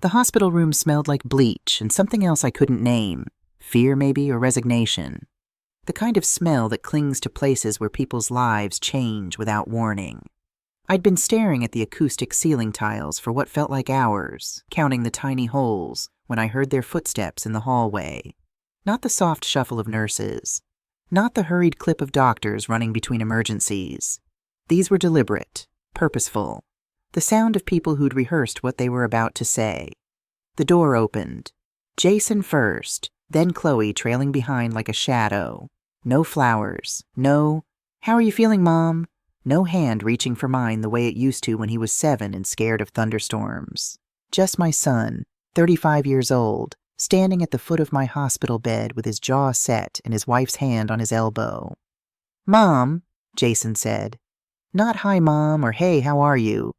The hospital room smelled like bleach and something else I couldn't name. Fear, maybe, or resignation. The kind of smell that clings to places where people's lives change without warning. I'd been staring at the acoustic ceiling tiles for what felt like hours, counting the tiny holes, when I heard their footsteps in the hallway. Not the soft shuffle of nurses. Not the hurried clip of doctors running between emergencies. These were deliberate, purposeful. The sound of people who'd rehearsed what they were about to say. The door opened. Jason first, then Chloe trailing behind like a shadow. No flowers. No, "How are you feeling, Mom?" No hand reaching for mine the way it used to when he was 7 and scared of thunderstorms. Just my son, 35 years old, standing at the foot of my hospital bed with his jaw set and his wife's hand on his elbow. "Mom," Jason said. Not "Hi, Mom," or "Hey, how are you?"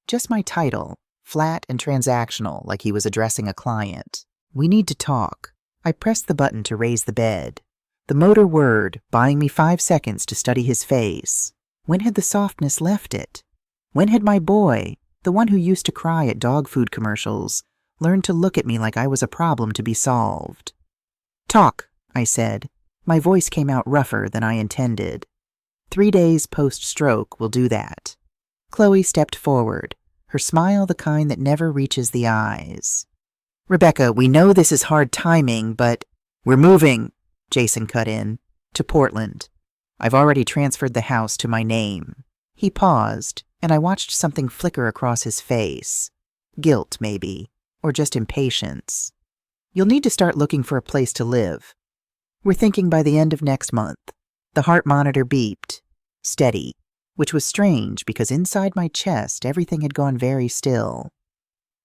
Just my title, flat and transactional, like he was addressing a client. "We need to talk." I pressed the button to raise the bed. The motor whirred, buying me 5 seconds to study his face. When had the softness left it? When had my boy, the one who used to cry at dog food commercials, learned to look at me like I was a problem to be solved? "Talk," I said. My voice came out rougher than I intended. 3 days post-stroke will do that. Chloe stepped forward, her smile the kind that never reaches the eyes. "Rebecca, we know this is hard timing, but—" "We're moving," Jason cut in, "to Portland. I've already transferred the house to my name." He paused, and I watched something flicker across his face. Guilt, maybe, or just impatience. "You'll need to start looking for a place to live. We're thinking by the end of next month." The heart monitor beeped. Steady, which was strange because inside my chest everything had gone very still.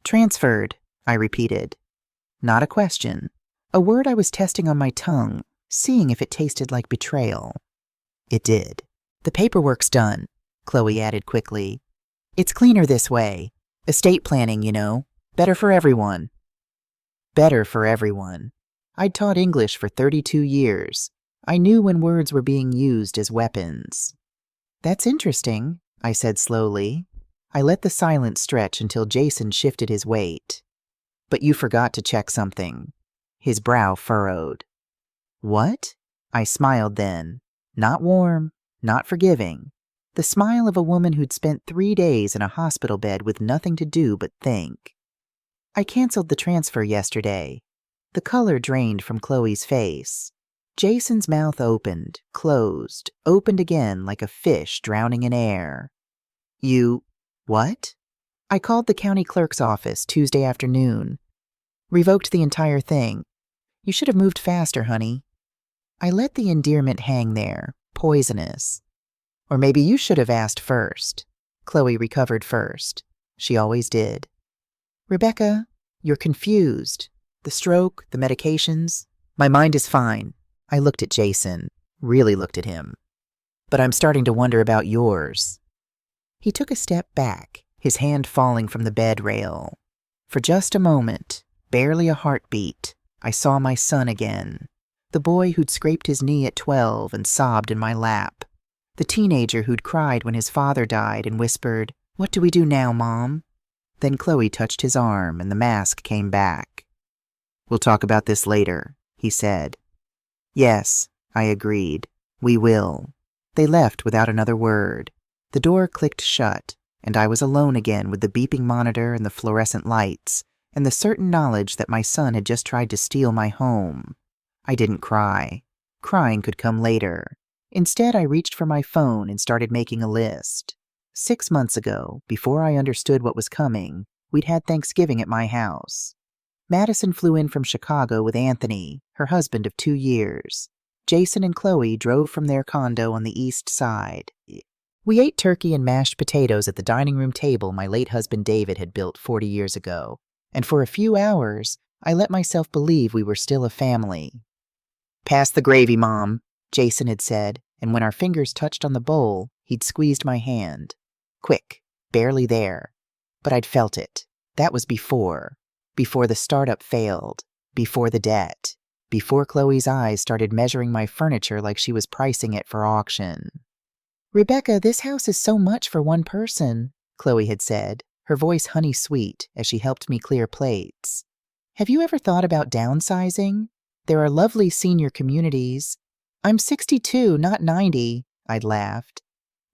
"Transferred," I repeated. Not a question. A word I was testing on my tongue, seeing if it tasted like betrayal. It did. "The paperwork's done," Chloe added quickly. "It's cleaner this way. Estate planning, you know. Better for everyone." Better for everyone. I'd taught English for 32 years. I knew when words were being used as weapons. "That's interesting," I said slowly. I let the silence stretch until Jason shifted his weight. "But you forgot to check something." His brow furrowed. "What?" I smiled then. Not warm, not forgiving. The smile of a woman who'd spent 3 days in a hospital bed with nothing to do but think. "I canceled the transfer yesterday." The color drained from Chloe's face. Jason's mouth opened, closed, opened again like a fish drowning in air. "You... what?" "I called the county clerk's office Tuesday afternoon. Revoked the entire thing. You should have moved faster, honey." I let the endearment hang there, poisonous. "Or maybe you should have asked first." Chloe recovered first. She always did. "Rebecca, you're confused. The stroke, the medications." "My mind is fine." I looked at Jason, really looked at him. "But I'm starting to wonder about yours." He took a step back, his hand falling from the bed rail. For just a moment, barely a heartbeat, I saw my son again. The boy who'd scraped his knee at 12 and sobbed in my lap. The teenager who'd cried when his father died and whispered, "What do we do now, Mom?" Then Chloe touched his arm and the mask came back. "We'll talk about this later," he said. "Yes," I agreed. "We will." They left without another word. The door clicked shut, and I was alone again with the beeping monitor and the fluorescent lights, and the certain knowledge that my son had just tried to steal my home. I didn't cry. Crying could come later. Instead, I reached for my phone and started making a list. 6 months ago, before I understood what was coming, we'd had Thanksgiving at my house. Madison flew in from Chicago with Anthony, her husband of 2 years. Jason and Chloe drove from their condo on the east side. We ate turkey and mashed potatoes at the dining room table my late husband David had built 40 years ago, and for a few hours, I let myself believe we were still a family. "Pass the gravy, Mom," Jason had said, and when our fingers touched on the bowl, he'd squeezed my hand. Quick, barely there. But I'd felt it. That was before the startup failed, before the debt, before Chloe's eyes started measuring my furniture like she was pricing it for auction. "Rebecca, this house is so much for one person," Chloe had said, her voice honey-sweet as she helped me clear plates. Have you ever thought about downsizing? There are lovely senior communities. I'm 62, not 90, I'd laughed.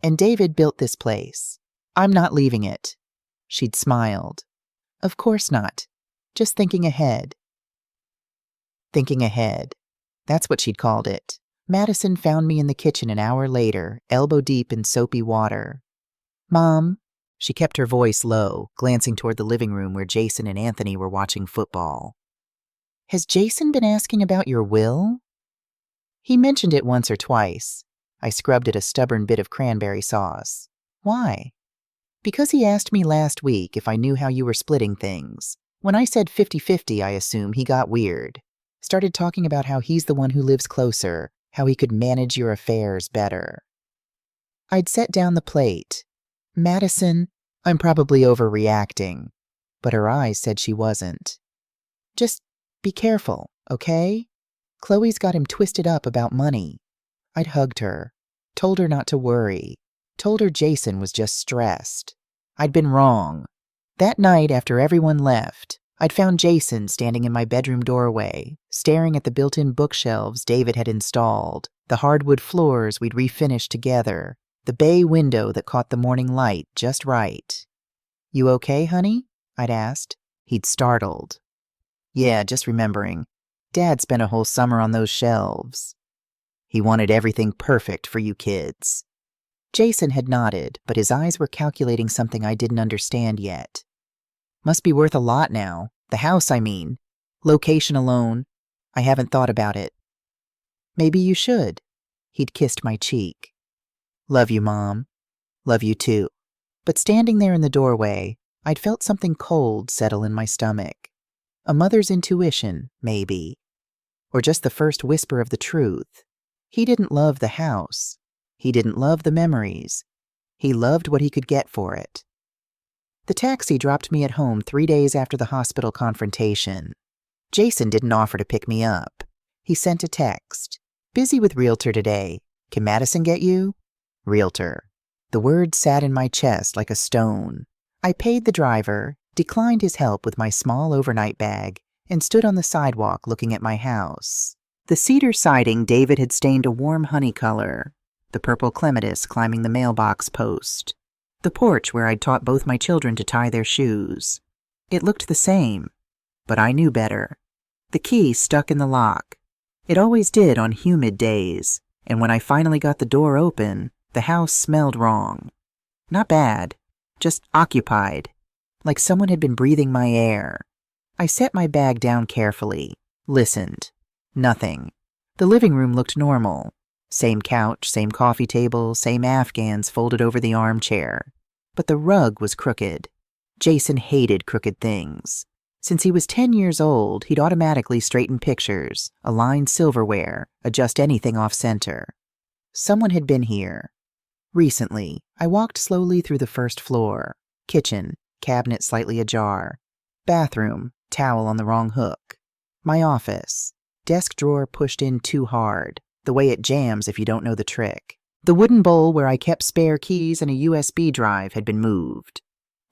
And David built this place. I'm not leaving it. She'd smiled. Of course not. Just thinking ahead. Thinking ahead. That's what she'd called it. Madison found me in the kitchen an hour later, elbow deep in soapy water. Mom, she kept her voice low, glancing toward the living room where Jason and Anthony were watching football. Has Jason been asking about your will? He mentioned it once or twice. I scrubbed at a stubborn bit of cranberry sauce. Why? Because he asked me last week if I knew how you were splitting things. When I said 50-50, I assume he got weird. Started talking about how he's the one who lives closer, how he could manage your affairs better. I'd set down the plate. Madison, I'm probably overreacting. But her eyes said she wasn't. Just be careful, okay? Chloe's got him twisted up about money. I'd hugged her, told her not to worry, told her Jason was just stressed. I'd been wrong. That night, after everyone left, I'd found Jason standing in my bedroom doorway, staring at the built-in bookshelves David had installed, the hardwood floors we'd refinished together, the bay window that caught the morning light just right. You okay, honey? I'd asked. He'd startled. Yeah, just remembering. Dad spent a whole summer on those shelves. He wanted everything perfect for you kids. Jason had nodded, but his eyes were calculating something I didn't understand yet. Must be worth a lot now. The house, I mean. Location alone. I haven't thought about it. Maybe you should. He'd kissed my cheek. Love you, Mom. Love you too. But standing there in the doorway, I'd felt something cold settle in my stomach. A mother's intuition, maybe. Or just the first whisper of the truth. He didn't love the house. He didn't love the memories. He loved what he could get for it. The taxi dropped me at home 3 days after the hospital confrontation. Jason didn't offer to pick me up. He sent a text. Busy with Realtor today. Can Madison get you? Realtor. The word sat in my chest like a stone. I paid the driver, declined his help with my small overnight bag, and stood on the sidewalk looking at my house. The cedar siding David had stained a warm honey color, the purple clematis climbing the mailbox post, the porch where I'd taught both my children to tie their shoes. It looked the same, but I knew better. The key stuck in the lock. It always did on humid days, and when I finally got the door open, the house smelled wrong. Not bad, just occupied, like someone had been breathing my air. I set my bag down carefully, listened. Nothing. The living room looked normal. Same couch, same coffee table, same Afghans folded over the armchair. But the rug was crooked. Jason hated crooked things. Since he was 10 years old, he'd automatically straighten pictures, align silverware, adjust anything off-center. Someone had been here. Recently, I walked slowly through the first floor. Kitchen, cabinet slightly ajar. Bathroom, towel on the wrong hook. My office. Desk drawer pushed in too hard, the way it jams if you don't know the trick. The wooden bowl where I kept spare keys and a USB drive had been moved.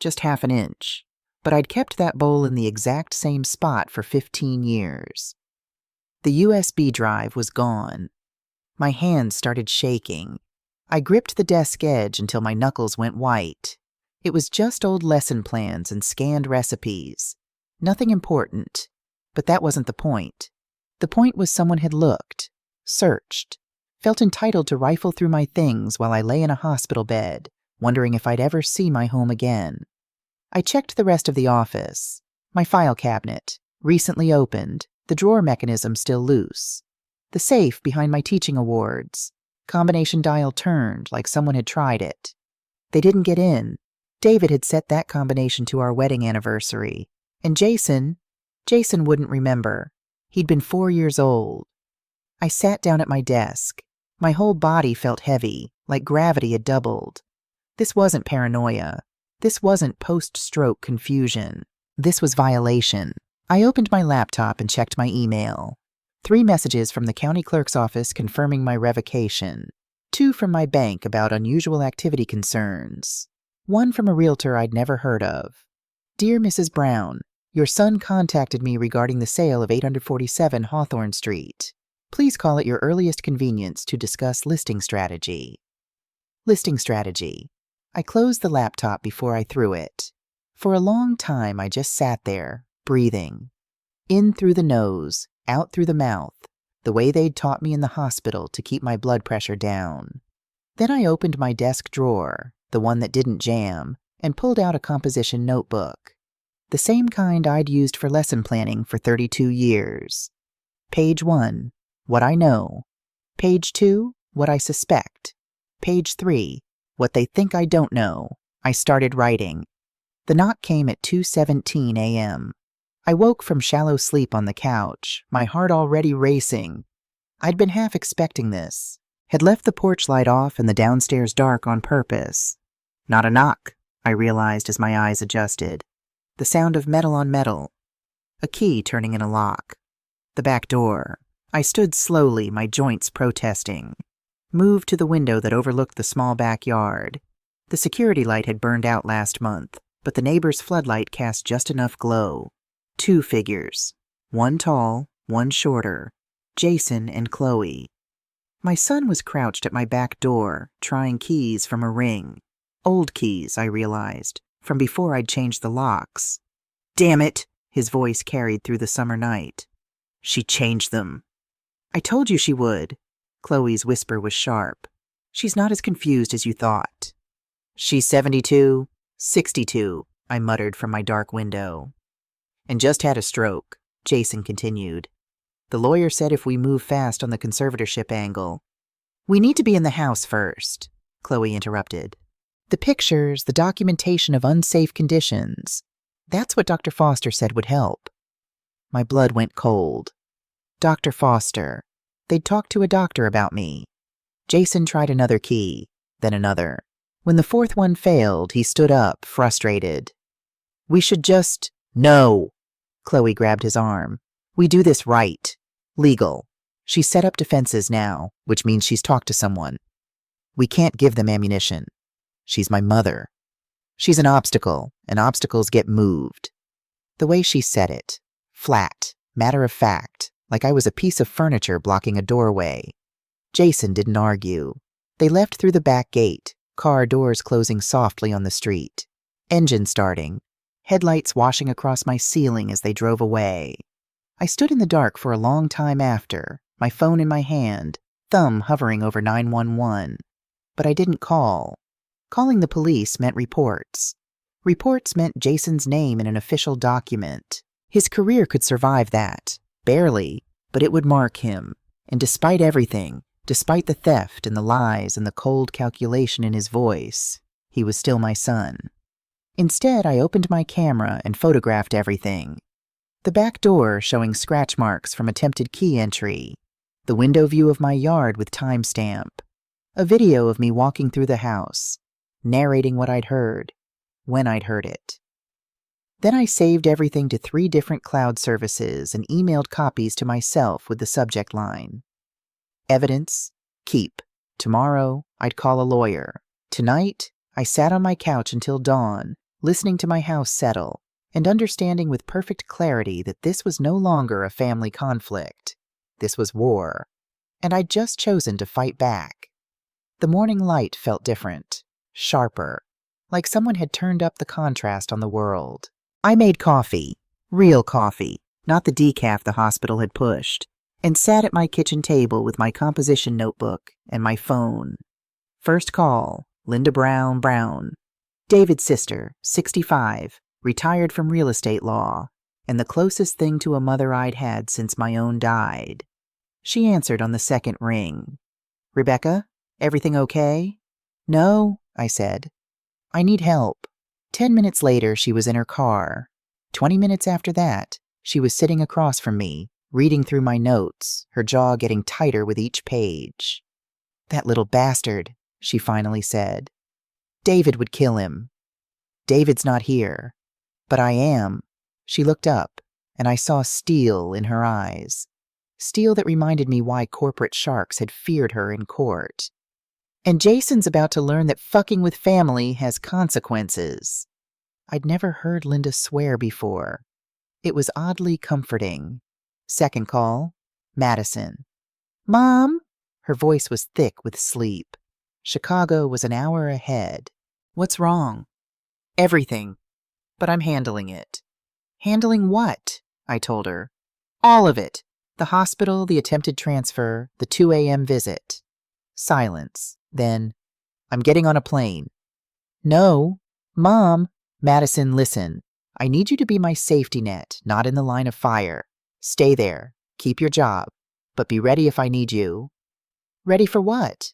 Just half an inch. But I'd kept that bowl in the exact same spot for 15 years. The USB drive was gone. My hands started shaking. I gripped the desk edge until my knuckles went white. It was just old lesson plans and scanned recipes. Nothing important. But that wasn't the point. The point was someone had looked, searched, felt entitled to rifle through my things while I lay in a hospital bed, wondering if I'd ever see my home again. I checked the rest of the office. My file cabinet, recently opened, the drawer mechanism still loose. The safe behind my teaching awards. Combination dial turned like someone had tried it. They didn't get in. David had set that combination to our wedding anniversary. And Jason wouldn't remember. He'd been 4 years old. I sat down at my desk. My whole body felt heavy, like gravity had doubled. This wasn't paranoia. This wasn't post-stroke confusion. This was violation. I opened my laptop and checked my email. 3 messages from the county clerk's office confirming my revocation. 2 from my bank about unusual activity concerns. One from a realtor I'd never heard of. Dear Mrs. Brown, your son contacted me regarding the sale of 847 Hawthorne Street. Please call at your earliest convenience to discuss listing strategy. Listing strategy. I closed the laptop before I threw it. For a long time, I just sat there, breathing. In through the nose, out through the mouth, the way they'd taught me in the hospital to keep my blood pressure down. Then I opened my desk drawer, the one that didn't jam, and pulled out a composition notebook. The same kind I'd used for lesson planning for 32 years. Page 1, what I know. Page 2, what I suspect. Page 3, what they think I don't know. I started writing. The knock came at 2:17 a.m. I woke from shallow sleep on the couch, my heart already racing. I'd been half expecting this, had left the porch light off and the downstairs dark on purpose. Not a knock, I realized as my eyes adjusted. The sound of metal on metal. A key turning in a lock. The back door. I stood slowly, my joints protesting. Moved to the window that overlooked the small backyard. The security light had burned out last month, but the neighbor's floodlight cast just enough glow. 2 figures. One tall, one shorter. Jason and Chloe. My son was crouched at my back door, trying keys from a ring. Old keys, I realized, from before I'd changed the locks. Damn it, his voice carried through the summer night. She changed them. I told you she would. Chloe's whisper was sharp. She's not as confused as you thought. She's 72, 62, I muttered from my dark window. And just had a stroke, Jason continued. The lawyer said if we move fast on the conservatorship angle. We need to be in the house first, Chloe interrupted. The pictures, the documentation of unsafe conditions. That's what Dr. Foster said would help. My blood went cold. Dr. Foster. They'd talked to a doctor about me. Jason tried another key, then another. When the 4th one failed, he stood up, frustrated. We should just... No! Chloe grabbed his arm. We do this right. Legal. She's set up defenses now, which means she's talked to someone. We can't give them ammunition. She's my mother. She's an obstacle, and obstacles get moved. The way she said it, flat, matter of fact, like I was a piece of furniture blocking a doorway. Jason didn't argue. They left through the back gate, car doors closing softly on the street. Engine starting. Headlights washing across my ceiling as they drove away. I stood in the dark for a long time after, my phone in my hand, thumb hovering over 911. But I didn't call. Calling the police meant reports. Reports meant Jason's name in an official document. His career could survive that. Barely, but it would mark him. And despite everything, despite the theft and the lies and the cold calculation in his voice, he was still my son. Instead, I opened my camera and photographed everything. The back door showing scratch marks from attempted key entry. The window view of my yard with timestamp. A video of me walking through the house, narrating what I'd heard, when I'd heard it. Then I saved everything to 3 different cloud services and emailed copies to myself with the subject line. Evidence, keep. Tomorrow, I'd call a lawyer. Tonight, I sat on my couch until dawn, listening to my house settle, and understanding with perfect clarity that this was no longer a family conflict. This was war. And I'd just chosen to fight back. The morning light felt different, sharper, like someone had turned up the contrast on the world. I made coffee, real coffee, not the decaf the hospital had pushed, and sat at my kitchen table with my composition notebook and my phone. First call, Linda Brown. David's sister, 65, retired from real estate law, and the closest thing to a mother I'd had since my own died. She answered on the second ring. Rebecca, everything okay? No, I said. I need help. 10 minutes later, she was in her car. 20 minutes after that, she was sitting across from me, reading through my notes, her jaw getting tighter with each page. That little bastard, she finally said. David would kill him. David's not here. But I am. She looked up, and I saw steel in her eyes. Steel that reminded me why corporate sharks had feared her in court. And Jason's about to learn that fucking with family has consequences. I'd never heard Linda swear before. It was oddly comforting. Second call, Madison. Mom? Her voice was thick with sleep. Chicago was an hour ahead. What's wrong? Everything. But I'm handling it. Handling what? I told her. All of it. The hospital, the attempted transfer, the 2 a.m. visit. Silence. Then, I'm getting on a plane. No. Mom. Madison, listen. I need you to be my safety net, not in the line of fire. Stay there. Keep your job. But be ready if I need you. Ready for what?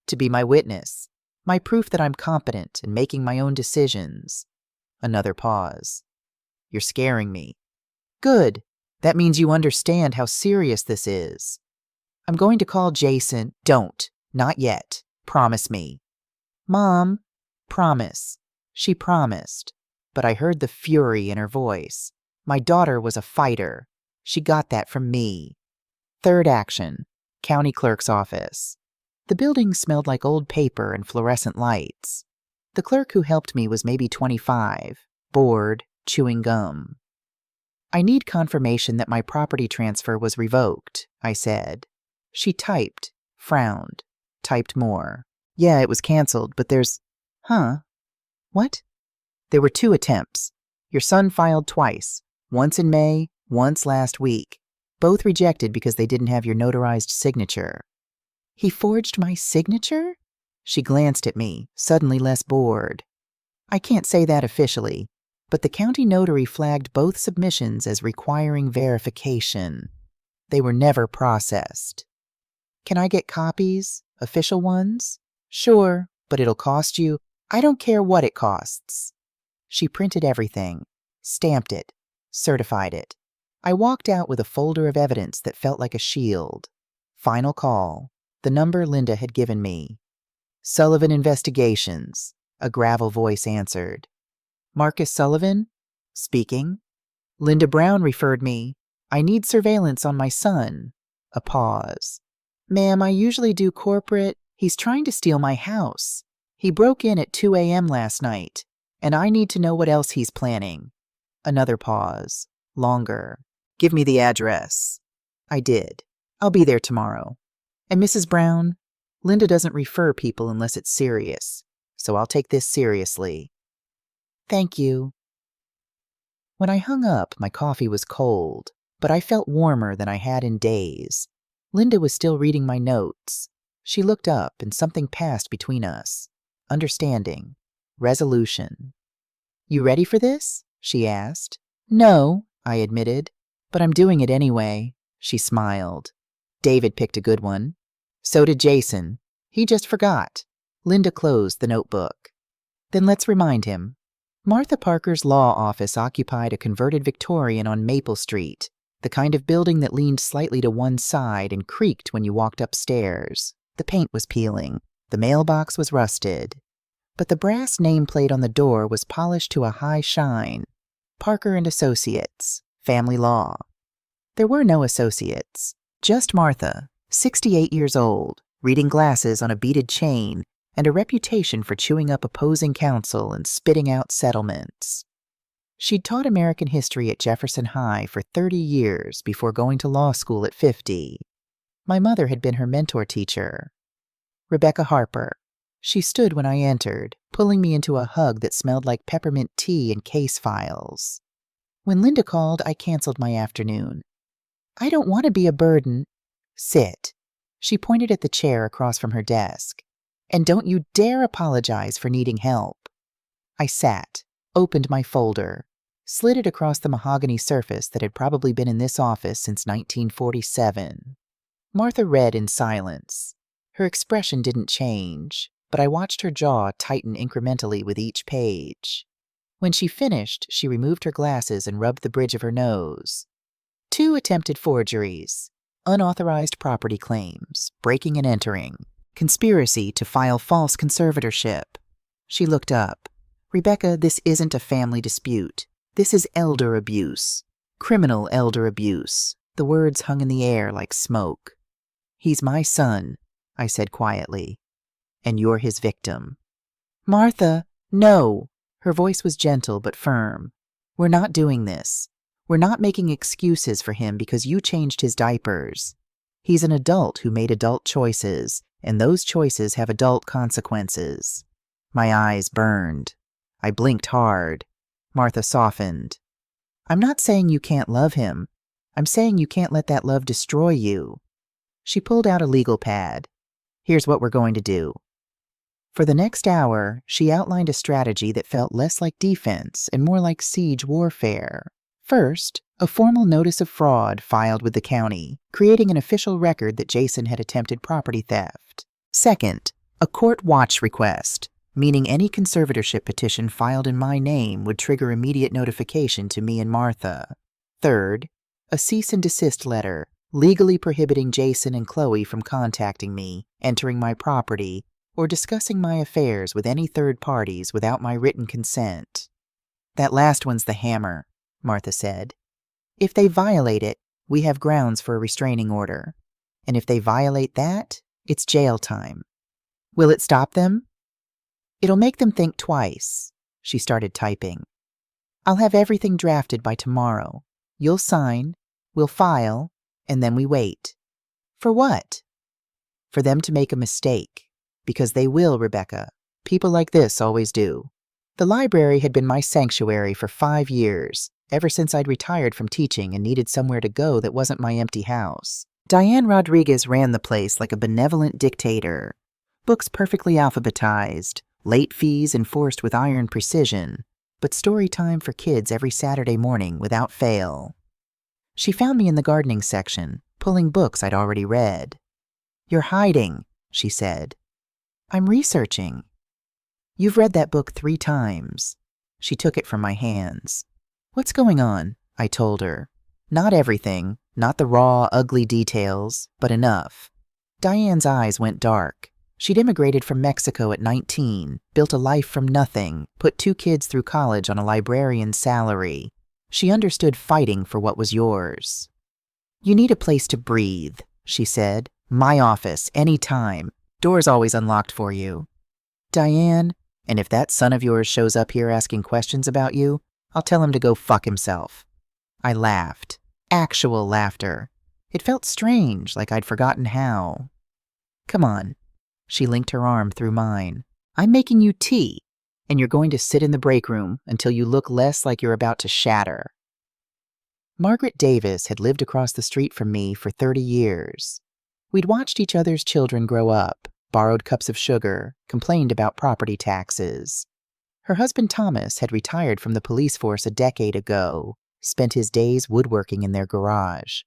To be my witness. My proof that I'm competent and making my own decisions. Another pause. You're scaring me. Good. That means you understand how serious this is. I'm going to call Jason. Don't. Not yet. Promise me. Mom. Promise. She promised. But I heard the fury in her voice. My daughter was a fighter. She got that from me. Third action. County clerk's office. The building smelled like old paper and fluorescent lights. The clerk who helped me was maybe 25, bored, chewing gum. I need confirmation that my property transfer was revoked, I said. She typed, frowned, typed more. Yeah, it was canceled, but there's... Huh? What? There were 2 attempts. Your son filed twice, once in May, once last week. Both rejected because they didn't have your notarized signature. He forged my signature? She glanced at me, suddenly less bored. I can't say that officially, but the county notary flagged both submissions as requiring verification. They were never processed. Can I get copies? Official ones? Sure, but it'll cost you. I don't care what it costs. She printed everything, stamped it, certified it. I walked out with a folder of evidence that felt like a shield. Final call. The number Linda had given me. Sullivan Investigations, a gravel voice answered. Marcus Sullivan? Speaking. Linda Brown referred me. I need surveillance on my son. A pause. Ma'am, I usually do corporate. He's trying to steal my house. He broke in at 2 a.m. last night, and I need to know what else he's planning. Another pause. Longer. Give me the address. I did. I'll be there tomorrow. And Mrs. Brown, Linda doesn't refer people unless it's serious, so I'll take this seriously. Thank you. When I hung up, my coffee was cold, but I felt warmer than I had in days. Linda was still reading my notes. She looked up and something passed between us. Understanding. Resolution. You ready for this? She asked. No, I admitted, but I'm doing it anyway. She smiled. David picked a good one. So did Jason. He just forgot. Linda closed the notebook. Then let's remind him. Martha Parker's law office occupied a converted Victorian on Maple Street, the kind of building that leaned slightly to one side and creaked when you walked upstairs. The paint was peeling. The mailbox was rusted. But the brass nameplate on the door was polished to a high shine. Parker and Associates, Family Law. There were no associates, just Martha, 68 years old, reading glasses on a beaded chain, and a reputation for chewing up opposing counsel and spitting out settlements. She'd taught American history at Jefferson High for 30 years before going to law school at 50. My mother had been her mentor teacher. Rebecca Harper. She stood when I entered, pulling me into a hug that smelled like peppermint tea and case files. When Linda called, I canceled my afternoon. I don't want to be a burden. Sit. She pointed at the chair across from her desk. And don't you dare apologize for needing help. I sat, opened my folder, slid it across the mahogany surface that had probably been in this office since 1947. Martha read in silence. Her expression didn't change, but I watched her jaw tighten incrementally with each page. When she finished, she removed her glasses and rubbed the bridge of her nose. 2 attempted forgeries, unauthorized property claims, breaking and entering, conspiracy to file false conservatorship. She looked up. Rebecca, this isn't a family dispute. This is elder abuse. Criminal elder abuse. The words hung in the air like smoke. He's my son, I said quietly. and you're his victim. Martha, no! Her voice was gentle but firm. We're not doing this. We're not making excuses for him because you changed his diapers. He's an adult who made adult choices, and those choices have adult consequences. My eyes burned. I blinked hard. Martha softened. I'm not saying you can't love him. I'm saying you can't let that love destroy you. She pulled out a legal pad. Here's what we're going to do. For the next hour, she outlined a strategy that felt less like defense and more like siege warfare. First, a formal notice of fraud filed with the county, creating an official record that Jason had attempted property theft. Second, a court watch request, meaning any conservatorship petition filed in my name would trigger immediate notification to me and Martha. Third, a cease and desist letter, legally prohibiting Jason and Chloe from contacting me, entering my property, or discussing my affairs with any third parties without my written consent. That last one's the hammer, Martha said. If they violate it, we have grounds for a restraining order. And if they violate that, it's jail time. Will it stop them? It'll make them think twice. She started typing. I'll have everything drafted by tomorrow. You'll sign, we'll file, and then we wait. For what? For them to make a mistake. Because they will, Rebecca. People like this always do. The library had been my sanctuary for 5 years, ever since I'd retired from teaching and needed somewhere to go that wasn't my empty house. Diane Rodriguez ran the place like a benevolent dictator. Books perfectly alphabetized, late fees enforced with iron precision, but story time for kids every Saturday morning without fail. She found me in the gardening section, pulling books I'd already read. You're hiding, she said. I'm researching. You've read that book 3 times. She took it from my hands. What's going on? I told her. Not everything, not the raw, ugly details, but enough. Diane's eyes went dark. She'd immigrated from Mexico at 19, built a life from nothing, put 2 kids through college on a librarian's salary. She understood fighting for what was yours. You need a place to breathe, she said. My office, any time. Door's always unlocked for you. Diane, and if that son of yours shows up here asking questions about you, I'll tell him to go fuck himself. I laughed. Actual laughter. It felt strange, like I'd forgotten how. Come on. She linked her arm through mine. I'm making you tea, and you're going to sit in the break room until you look less like you're about to shatter. Margaret Davis had lived across the street from me for 30 years. We'd watched each other's children grow up, borrowed cups of sugar, complained about property taxes. Her husband Thomas had retired from the police force a decade ago, spent his days woodworking in their garage.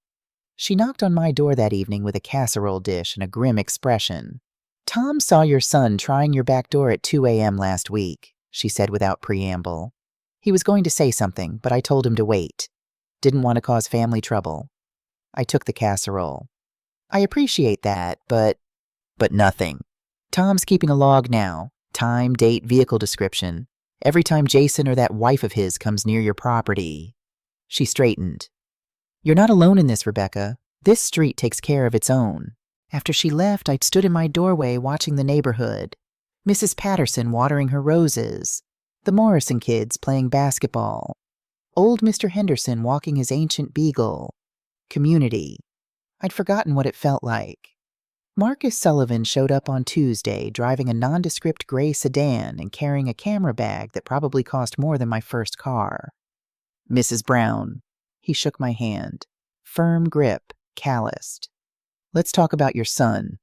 She knocked on my door that evening with a casserole dish and a grim expression. Tom saw your son trying your back door at 2 a.m. last week, she said without preamble. He was going to say something, but I told him to wait. Didn't want to cause family trouble. I took the casserole. I appreciate that, but nothing. Tom's keeping a log now. Time, date, vehicle description. Every time Jason or that wife of his comes near your property. She straightened. You're not alone in this, Rebecca. This street takes care of its own. After she left, I'd stood in my doorway watching the neighborhood. Mrs. Patterson watering her roses. The Morrison kids playing basketball. Old Mr. Henderson walking his ancient beagle. Community. I'd forgotten what it felt like. Marcus Sullivan showed up on Tuesday driving a nondescript gray sedan and carrying a camera bag that probably cost more than my first car. Mrs. Brown. He shook my hand. Firm grip, calloused. Let's talk about your son.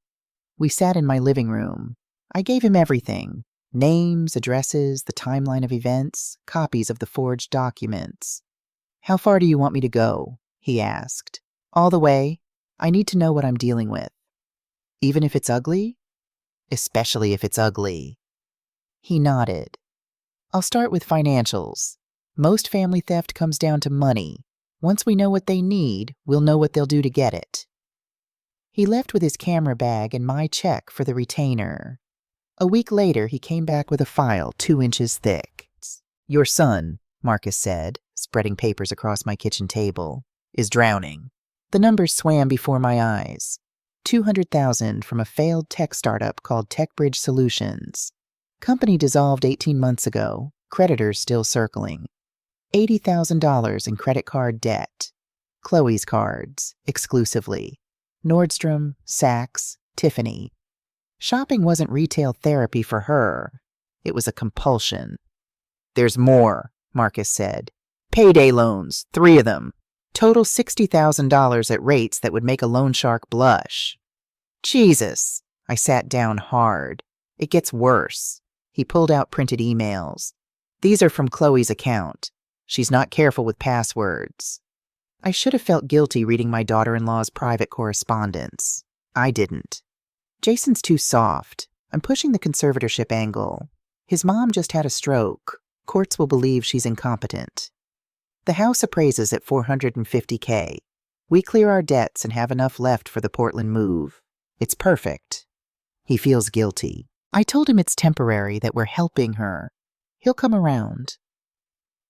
We sat in my living room. I gave him everything. Names, addresses, the timeline of events, copies of the forged documents. How far do you want me to go? He asked. All the way. I need to know what I'm dealing with. Even if it's ugly? Especially if it's ugly. He nodded. I'll start with financials. Most family theft comes down to money. Once we know what they need, we'll know what they'll do to get it. He left with his camera bag and my check for the retainer. A week later, he came back with a file 2 inches thick. Your son, Marcus said, spreading papers across my kitchen table, is drowning. The numbers swam before my eyes. $200,000 from a failed tech startup called TechBridge Solutions. Company dissolved 18 months ago, creditors still circling. $80,000 in credit card debt. Chloe's cards, exclusively. Nordstrom, Saks, Tiffany. Shopping wasn't retail therapy for her. It was a compulsion. "There's more," Marcus said. "Payday loans, 3 of them. Total $60,000 at rates that would make a loan shark blush." Jesus! I sat down hard. It gets worse. He pulled out printed emails. "These are from Chloe's account. She's not careful with passwords." I should have felt guilty reading my daughter-in-law's private correspondence. I didn't. Jason's too soft. I'm pushing the conservatorship angle. His mom just had a stroke. Courts will believe she's incompetent. The house appraises at $450K. We clear our debts and have enough left for the Portland move. It's perfect. He feels guilty. I told him it's temporary, that we're helping her. He'll come around.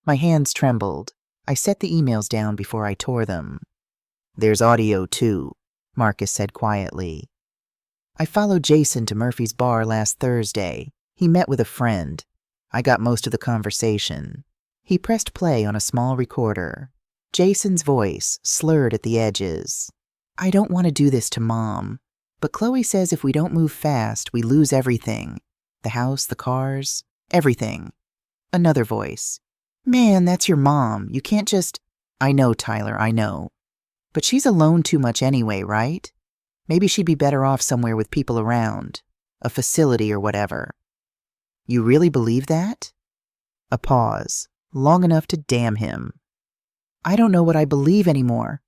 My hands trembled. I set the emails down before I tore them. "There's audio, too," Marcus said quietly. "I followed Jason to Murphy's bar last Thursday. He met with a friend. I got most of the conversation." He pressed play on a small recorder. Jason's voice slurred at the edges. "I don't want to do this to Mom, but Chloe says if we don't move fast, we lose everything. The house, the cars, everything." Another voice. "Man, that's your mom. You can't just—" "I know, Tyler, I know. But she's alone too much anyway, right? Maybe she'd be better off somewhere with people around. A facility or whatever." "You really believe that?" A pause, long enough to damn him. "I don't know what I believe anymore.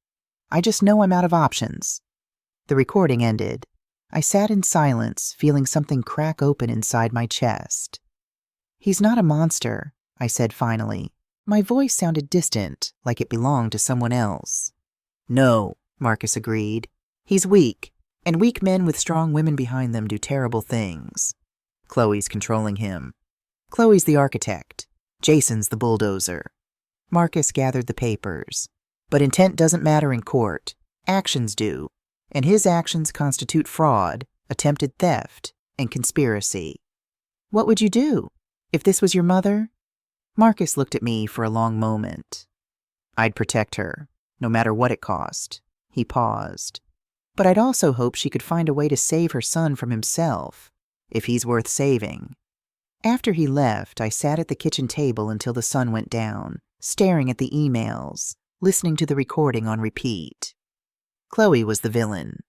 I just know I'm out of options." The recording ended. I sat in silence, feeling something crack open inside my chest. "He's not a monster," I said finally. My voice sounded distant, like it belonged to someone else. "No," Marcus agreed. "He's weak, and weak men with strong women behind them do terrible things. Chloe's controlling him. Chloe's the architect. Jason's the bulldozer." Marcus gathered the papers. "But intent doesn't matter in court. Actions do. And his actions constitute fraud, attempted theft, and conspiracy." "What would you do? If this was your mother?" Marcus looked at me for a long moment. "I'd protect her, no matter what it cost." He paused. "But I'd also hope she could find a way to save her son from himself, if he's worth saving." After he left, I sat at the kitchen table until the sun went down, staring at the emails, listening to the recording on repeat. Chloe was the villain,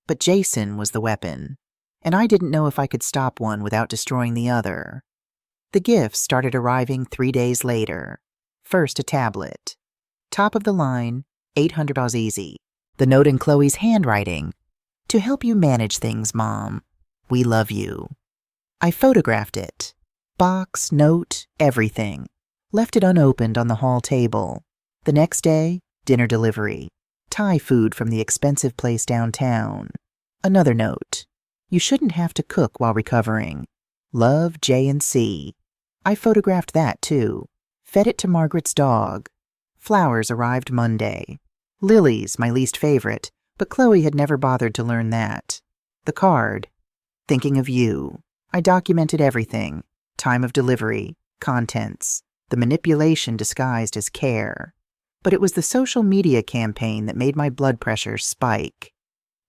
but Jason was the weapon, and I didn't know if I could stop one without destroying the other. The gifts started arriving 3 days later. First, a tablet. Top of the line, $800 easy. The note in Chloe's handwriting. "To help you manage things, Mom. We love you." I photographed it. Box, note, everything. Left it unopened on the hall table. The next day, dinner delivery. Thai food from the expensive place downtown. Another note. "You shouldn't have to cook while recovering. Love, J and C." I photographed that, too. Fed it to Margaret's dog. Flowers arrived Monday. Lilies, my least favorite, but Chloe had never bothered to learn that. The card. "Thinking of you." I documented everything. Time of delivery, contents, the manipulation disguised as care. But it was the social media campaign that made my blood pressure spike.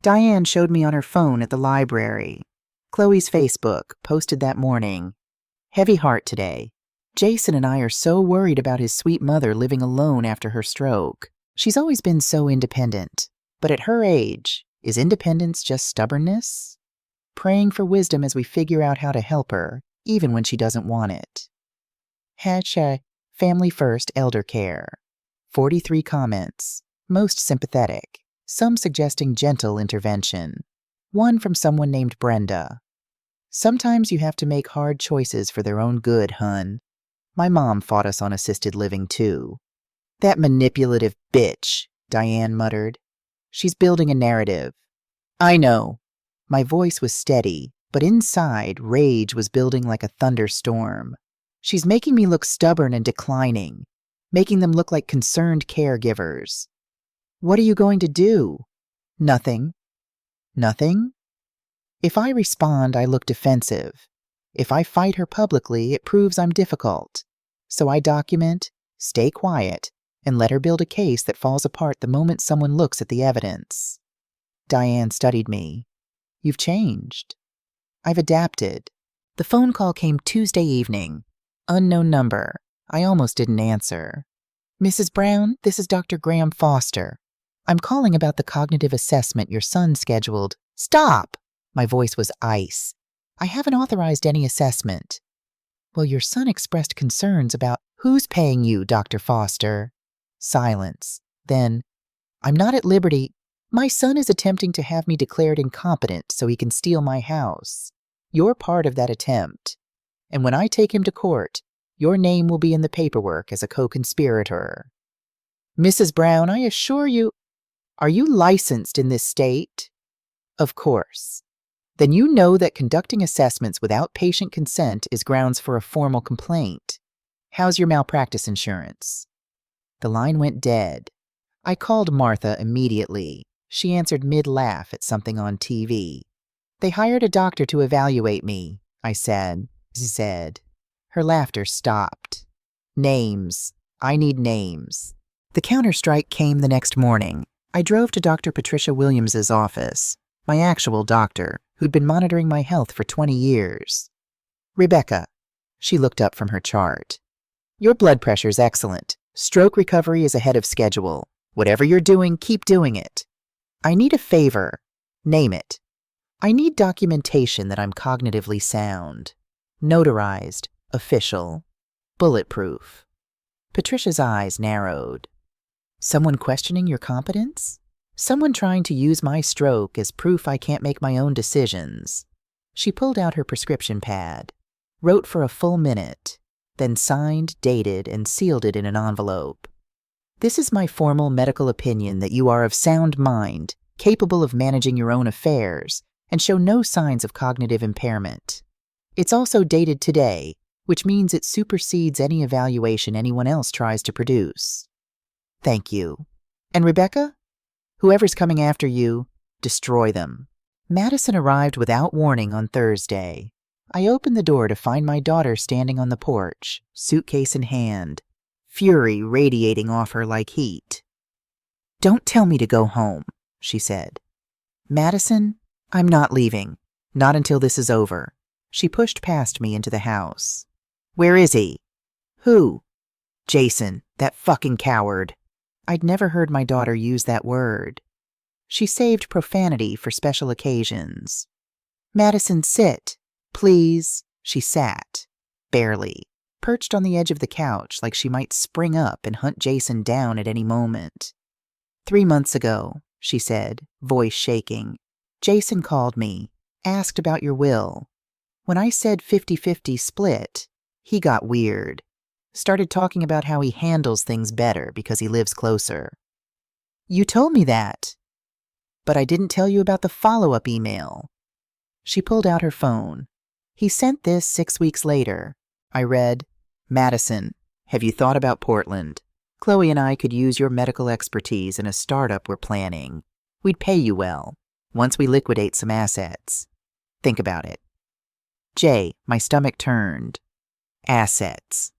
Diane showed me on her phone at the library. Chloe's Facebook, posted that morning. "Heavy heart today. Jason and I are so worried about his sweet mother living alone after her stroke. She's always been so independent. But at her age, is independence just stubbornness? Praying for wisdom as we figure out how to help her, even when she doesn't want it." Family first elder care. 43 comments, most sympathetic, some suggesting gentle intervention. One from someone named Brenda. "Sometimes you have to make hard choices for their own good, hun. My mom fought us on assisted living, too." "That manipulative bitch," Diane muttered. "She's building a narrative." "I know." My voice was steady, but inside, rage was building like a thunderstorm. "She's making me look stubborn and declining, making them look like concerned caregivers." "What are you going to do?" "Nothing." Nothing? If I respond, I look defensive. If I fight her publicly, it proves I'm difficult. So I document, stay quiet, and let her build a case that falls apart the moment someone looks at the evidence. Diane studied me. You've changed. I've adapted. The phone call came Tuesday evening. Unknown number. I almost didn't answer. Mrs. Brown, this is Dr. Graham Foster. I'm calling about the cognitive assessment your son scheduled. Stop! My voice was ice. I haven't authorized any assessment. Well, your son expressed concerns about who's paying you, Dr. Foster. Silence. Then, I'm not at liberty. My son is attempting to have me declared incompetent so he can steal my house. You're part of that attempt. And when I take him to court, your name will be in the paperwork as a co-conspirator. Mrs. Brown, I assure you, are you licensed in this state? Of course. Then you know that conducting assessments without patient consent is grounds for a formal complaint. How's your malpractice insurance? The line went dead. I called Martha immediately. She answered mid-laugh at something on TV. They hired a doctor to evaluate me, I said. Her laughter stopped. Names. I need names. The counterstrike came the next morning. I drove to Dr. Patricia Williams's office, my actual doctor, who'd been monitoring my health for 20 years. Rebecca. She looked up from her chart. Your blood pressure's excellent. Stroke recovery is ahead of schedule. Whatever you're doing, keep doing it. I need a favor. Name it. I need documentation that I'm cognitively sound. Notarized. Official. Bulletproof. Patricia's eyes narrowed. Someone questioning your competence? Someone trying to use my stroke as proof I can't make my own decisions. She pulled out her prescription pad, wrote for a full minute, then signed, dated, and sealed it in an envelope. This is my formal medical opinion that you are of sound mind, capable of managing your own affairs, and show no signs of cognitive impairment. It's also dated today, which means it supersedes any evaluation anyone else tries to produce. Thank you. And Rebecca? Whoever's coming after you, destroy them. Madison arrived without warning on Thursday. I opened the door to find my daughter standing on the porch, suitcase in hand, fury radiating off her like heat. Don't tell me to go home, she said. Madison, I'm not leaving. Not until this is over. She pushed past me into the house. Where is he? Who? Jason, that fucking coward. I'd never heard my daughter use that word. She saved profanity for special occasions. Madison, sit. Please. She sat. Barely. Perched on the edge of the couch like she might spring up and hunt Jason down at any moment. 3 months ago, she said, voice shaking, Jason called me, asked about your will. When I said 50-50 split, he got weird. Started talking about how he handles things better because he lives closer. You told me that. But I didn't tell you about the follow-up email. She pulled out her phone. He sent this 6 weeks later. I read, Madison, have you thought about Portland? Chloe and I could use your medical expertise in a startup we're planning. We'd pay you well, once we liquidate some assets. Think about it. Jay, my stomach turned. Assets.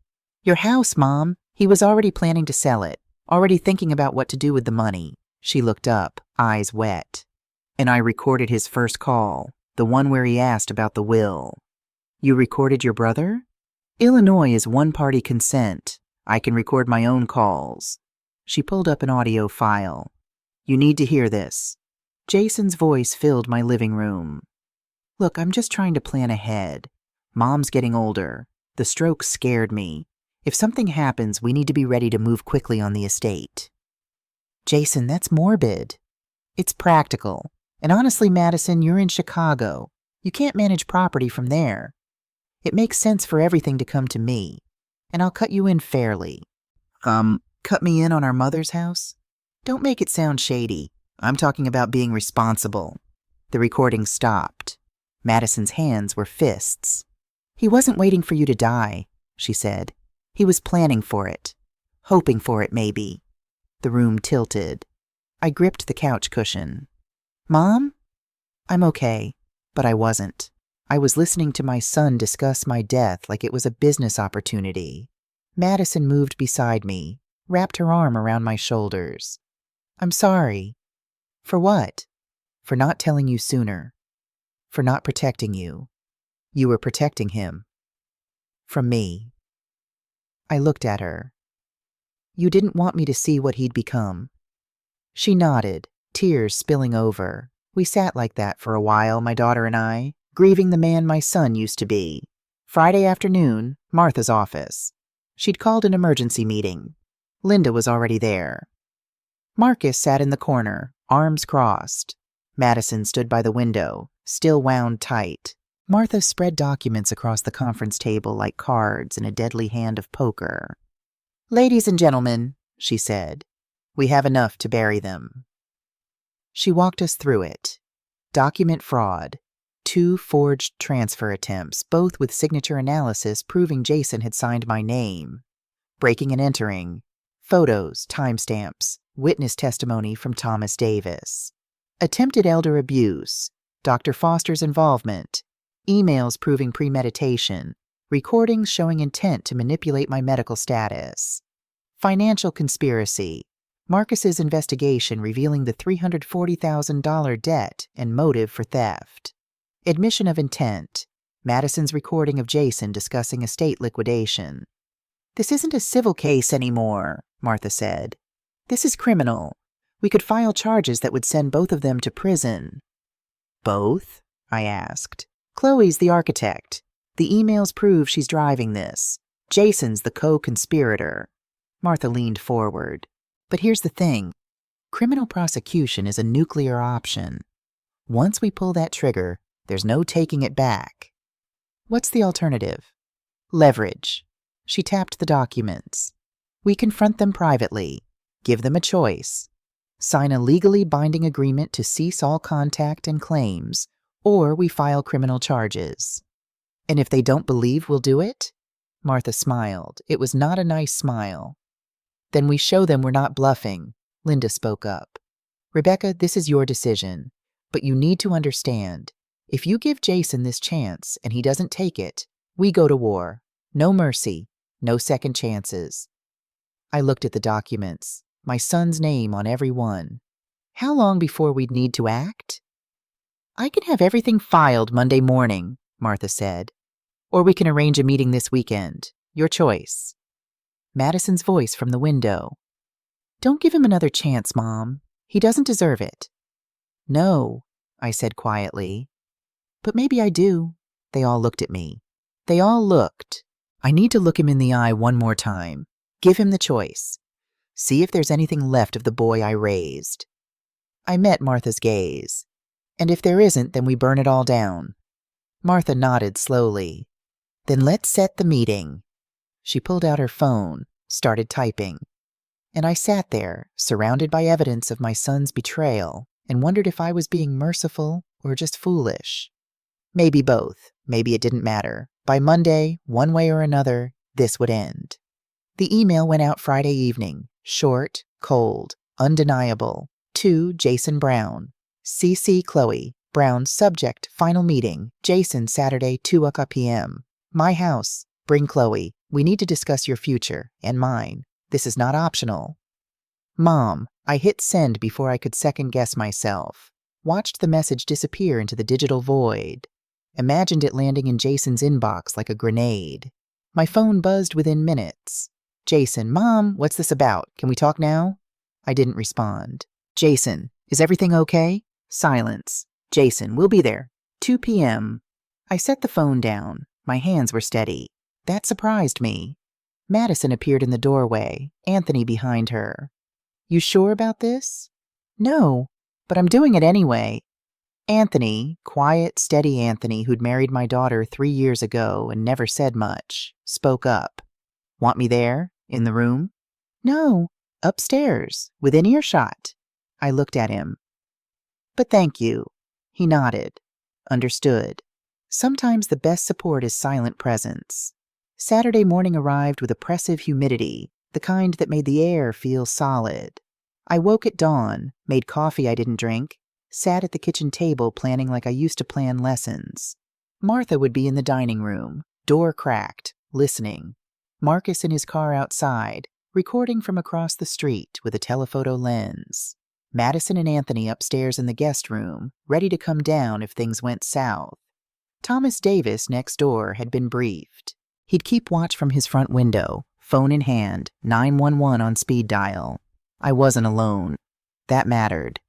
Your house, Mom. He was already planning to sell it, already thinking about what to do with the money. She looked up, eyes wet. And I recorded his first call, the one where he asked about the will. You recorded your brother? Illinois is one-party consent. I can record my own calls. She pulled up an audio file. You need to hear this. Jason's voice filled my living room. Look, I'm just trying to plan ahead. Mom's getting older. The stroke scared me. If something happens, we need to be ready to move quickly on the estate. Jason, that's morbid. It's practical. And honestly, Madison, you're in Chicago. You can't manage property from there. It makes sense for everything to come to me. And I'll cut you in fairly. Cut me in on our mother's house? Don't make it sound shady. I'm talking about being responsible. The recording stopped. Madison's hands were fists. He wasn't waiting for you to die, she said. He was planning for it. Hoping for it, maybe. The room tilted. I gripped the couch cushion. Mom? I'm okay, but I wasn't. I was listening to my son discuss my death like it was a business opportunity. Madison moved beside me, wrapped her arm around my shoulders. I'm sorry. For what? For not telling you sooner. For not protecting you. You were protecting him. From me. I looked at her. You didn't want me to see what he'd become. She nodded, tears spilling over. We sat like that for a while, my daughter and I, grieving the man my son used to be. Friday afternoon, Martha's office. She'd called an emergency meeting. Linda was already there. Marcus sat in the corner, arms crossed. Madison stood by the window, still wound tight. Martha spread documents across the conference table like cards in a deadly hand of poker. Ladies and gentlemen, she said, we have enough to bury them. She walked us through it. Document fraud. 2 forged transfer attempts, both with signature analysis proving Jason had signed my name. Breaking and entering. Photos, timestamps, witness testimony from Thomas Davis. Attempted elder abuse. Dr. Foster's involvement. Emails proving premeditation. Recordings showing intent to manipulate my medical status. Financial conspiracy. Marcus's investigation revealing the $340,000 debt and motive for theft. Admission of intent. Madison's recording of Jason discussing estate liquidation. This isn't a civil case anymore, Martha said. This is criminal. We could file charges that would send both of them to prison. Both? I asked. Chloe's the architect. The emails prove she's driving this. Jason's the co-conspirator. Martha leaned forward. But here's the thing. Criminal prosecution is a nuclear option. Once we pull that trigger, there's no taking it back. What's the alternative? Leverage. She tapped the documents. We confront them privately, give them a choice. Sign a legally binding agreement to cease all contact and claims, or we file criminal charges. And if they don't believe we'll do it? Martha smiled. It was not a nice smile. Then we show them we're not bluffing, Linda spoke up. Rebecca, this is your decision, but you need to understand. If you give Jason this chance and he doesn't take it, we go to war. No mercy, no second chances. I looked at the documents, my son's name on every one. How long before we'd need to act? I can have everything filed Monday morning, Martha said. Or we can arrange a meeting this weekend. Your choice. Madison's voice from the window. Don't give him another chance, Mom. He doesn't deserve it. No, I said quietly. But maybe I do. They all looked at me. They all looked. I need to look him in the eye one more time. Give him the choice. See if there's anything left of the boy I raised. I met Martha's gaze. And if there isn't, then we burn it all down. Martha nodded slowly. Then let's set the meeting. She pulled out her phone, started typing. And I sat there, surrounded by evidence of my son's betrayal, and wondered if I was being merciful or just foolish. Maybe both. Maybe it didn't matter. By Monday, one way or another, this would end. The email went out Friday evening. Short, cold, undeniable. To Jason Brown. CC Chloe. Brown's subject, final meeting. Jason, Saturday, 2 p.m. My house. Bring Chloe. We need to discuss your future, and mine. This is not optional. Mom, I hit send before I could second-guess myself. Watched the message disappear into the digital void. Imagined it landing in Jason's inbox like a grenade. My phone buzzed within minutes. Jason, Mom, what's this about? Can we talk now? I didn't respond. Jason, is everything okay? Silence. Jason, we'll be there. 2 p.m. I set the phone down. My hands were steady. That surprised me. Madison appeared in the doorway, Anthony behind her. You sure about this? No, but I'm doing it anyway. Anthony, quiet, steady Anthony who'd married my daughter 3 years ago and never said much, spoke up. Want me there? In the room? No, upstairs, within earshot. I looked at him. But thank you. He nodded. Understood. Sometimes the best support is silent presence. Saturday morning arrived with oppressive humidity, the kind that made the air feel solid. I woke at dawn, made coffee I didn't drink, sat at the kitchen table planning like I used to plan lessons. Martha would be in the dining room, door cracked, listening. Marcus in his car outside, recording from across the street with a telephoto lens. Madison and Anthony upstairs in the guest room, ready to come down if things went south. Thomas Davis next door had been briefed. He'd keep watch from his front window, phone in hand, 911 on speed dial. I wasn't alone. That mattered.